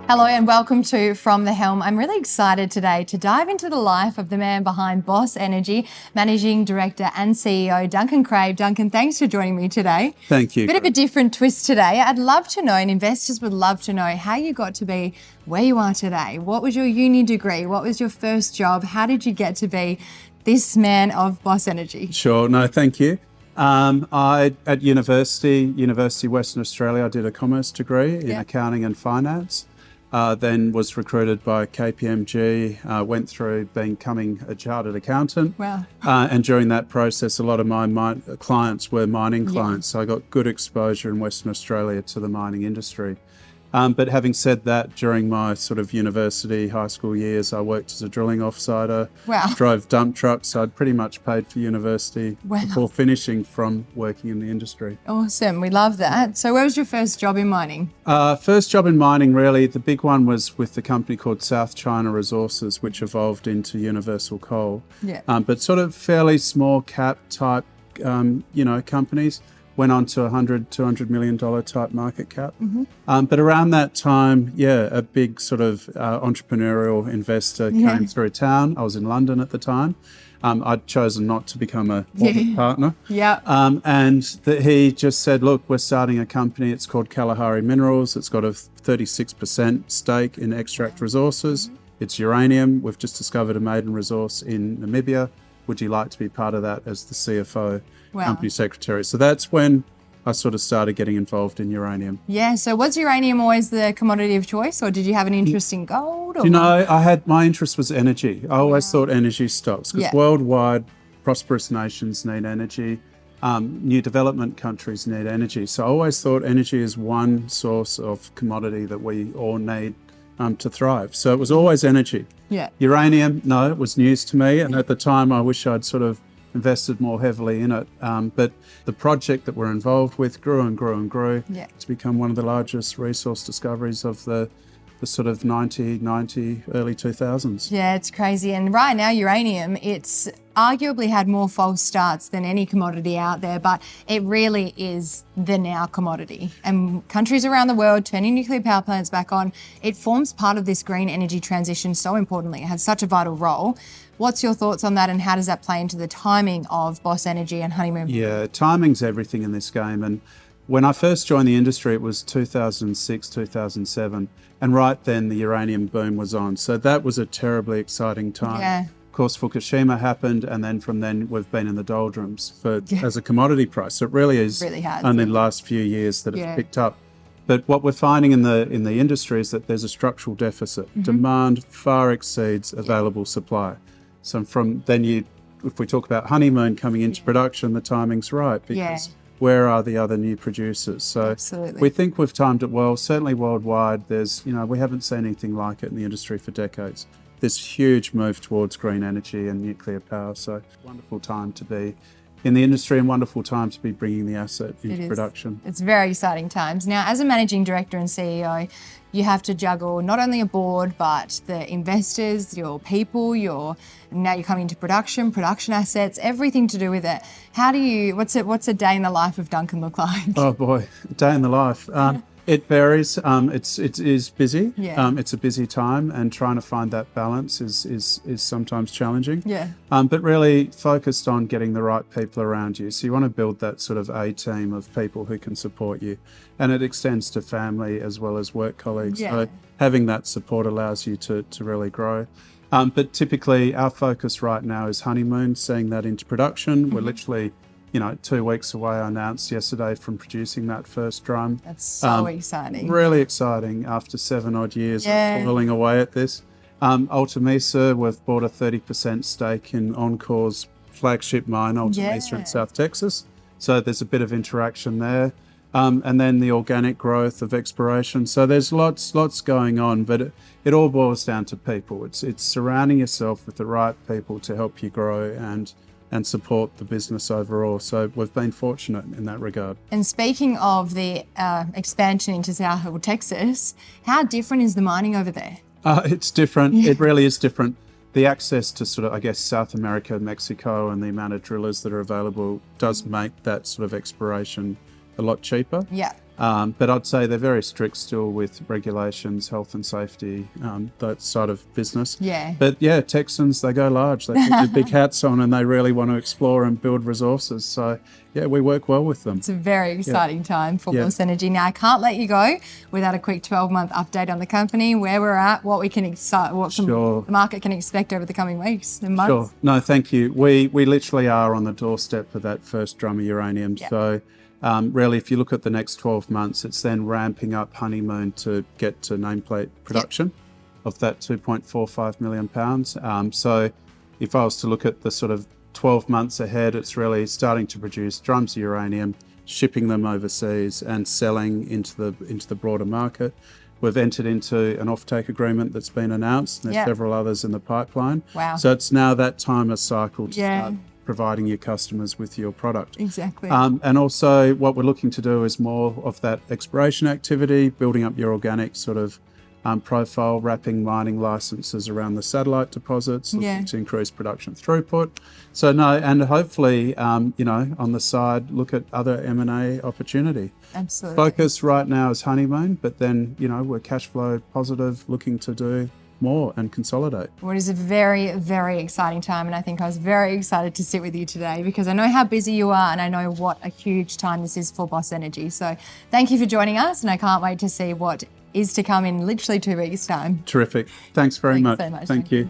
Hello and welcome to From the Helm. I'm really excited today to dive into the life of the man behind Boss Energy, Managing Director and CEO, Duncan Craib. Duncan, thanks for joining me today. Thank you. Bit of a different twist today. I'd love to know, and investors would love to know, how you got to be where you are today. What was your uni degree? What was your first job? How did you get to be this man of Boss Energy? Sure. No, thank you. At University Western Australia, I did a commerce degree in accounting and finance. Then was recruited by KPMG, went through becoming a chartered accountant. Wow. And during that process, a lot of my clients were mining clients. So I got good exposure in Western Australia to the mining industry. But having said that, during my sort of university, high school years, I worked as a drilling offsider, drove dump trucks. I'd pretty much paid for university before finishing from working in the industry. Awesome. We love that. So where was your first job in mining? First job in mining, really, the big one was with the company called South China Resources, which evolved into Universal Coal. Yeah. But sort of fairly small cap type, companies. Went on to $200 million type market cap. But around that time, a big sort of entrepreneurial investor came through town. I was in London at the time. I'd chosen not to become a partner. He just said, look, we're starting a company. It's called Kalahari Minerals. It's got a 36% stake in extract resources. It's uranium. We've just discovered a maiden resource in Namibia. Would you like to be part of that as the CFO, company secretary? So that's when I sort of started getting involved in uranium. Yeah, so was uranium always the commodity of choice, or did you have an interest in gold? Or? My interest was energy. I always thought energy stocks, because worldwide, prosperous nations need energy. New development countries need energy. So I always thought energy is one source of commodity that we all need to thrive. So it was always energy. Yeah. Uranium, no, it was news to me. And at the time, I wish I'd sort of invested more heavily in it. But the project that we're involved with grew and grew and grew. Yeah. It's become one of the largest resource discoveries of the sort of early 2000s. Yeah, it's crazy. And right now, uranium, it's arguably had more false starts than any commodity out there, but it really is the now commodity. And countries around the world turning nuclear power plants back on, it forms part of this green energy transition so importantly. It has such a vital role. What's your thoughts on that, and how does that play into the timing of Boss Energy and Honeymoon? Yeah, timing's everything in this game. And when I first joined the industry, it was 2006, 2007. And right then, the uranium boom was on. So that was a terribly exciting time. Yeah. Of course, Fukushima happened. And then from then, we've been in the doldrums as a commodity price. So it really is only the last few years that it's picked up. But what we're finding in the industry is that there's a structural deficit. Demand far exceeds available supply. So from then, if we talk about Honeymoon coming into production, the timing's right, because where are the other new producers? So we think we've timed it well. Certainly worldwide, we haven't seen anything like it in the industry for decades. This huge move towards green energy and nuclear power. So wonderful time to be in the industry and wonderful time to be bringing the asset into production. It's very exciting times. Now, as a managing director and CEO, you have to juggle not only a board, but the investors, your people, now you're coming into production assets, everything to do with it. What's a day in the life of Duncan look like? Oh boy, a day in the life. It varies. It is busy. It's a busy time, and trying to find that balance is sometimes challenging. But really focused on getting the right people around you. So you want to build that sort of A team of people who can support you, and it extends to family as well as work colleagues. So having that support allows you to really grow. But typically our focus right now is Honeymoon, seeing that into production. We're literally 2 weeks away, I announced yesterday, from producing that first drum. That's so exciting. Really exciting after 7 odd years of toiling away at this. Alta Mesa, we've bought a 30% stake in Encore's flagship mine, Alta Mesa in South Texas. So there's a bit of interaction there. And then the organic growth of exploration. So there's lots going on, but it all boils down to people. It's surrounding yourself with the right people to help you grow and support the business overall. So we've been fortunate in that regard. And speaking of the expansion into South Texas, how different is the mining over there? It's different. It really is different. The access to sort of, I guess, South America, Mexico, and the amount of drillers that are available does make that sort of exploration a lot cheaper. But I'd say they're very strict still with regulations, health and safety, that side of business. Yeah. But yeah, Texans, they go large. They put their big hats on and they really want to explore and build resources. So yeah, we work well with them. It's a very exciting time for Yeah. Boss Energy. Now, I can't let you go without a quick 12-month update on the company, where we're at, what we can Sure. the market can expect over the coming weeks and months. Sure. No, thank you. We literally are on the doorstep of that first drum of uranium. Yeah. So really, if you look at the next 12 months, it's then ramping up Honeymoon to get to nameplate production of that 2.45 million pounds. So if I was to look at the sort of 12 months ahead, it's really starting to produce drums of uranium, shipping them overseas and selling into the broader market. We've entered into an offtake agreement that's been announced. There's Yeah. several others in the pipeline. Wow. So it's now that time of cycle to Yeah. start providing your customers with your product. Exactly. And also what we're looking to do is more of that exploration activity, building up your organic sort of profile, wrapping mining licenses around the satellite deposits, looking to increase production throughput. So no, and hopefully, on the side, look at other M&A opportunity. Absolutely. Focus right now is Honeymoon, but then, we're cash flow positive, looking to do more and consolidate. Well, it is a very, very exciting time, and I think I was very excited to sit with you today because I know how busy you are and I know what a huge time this is for Boss Energy. So thank you for joining us, and I can't wait to see what is to come in literally 2 weeks' time. Terrific. Thanks very Thanks much. so much. Thank you.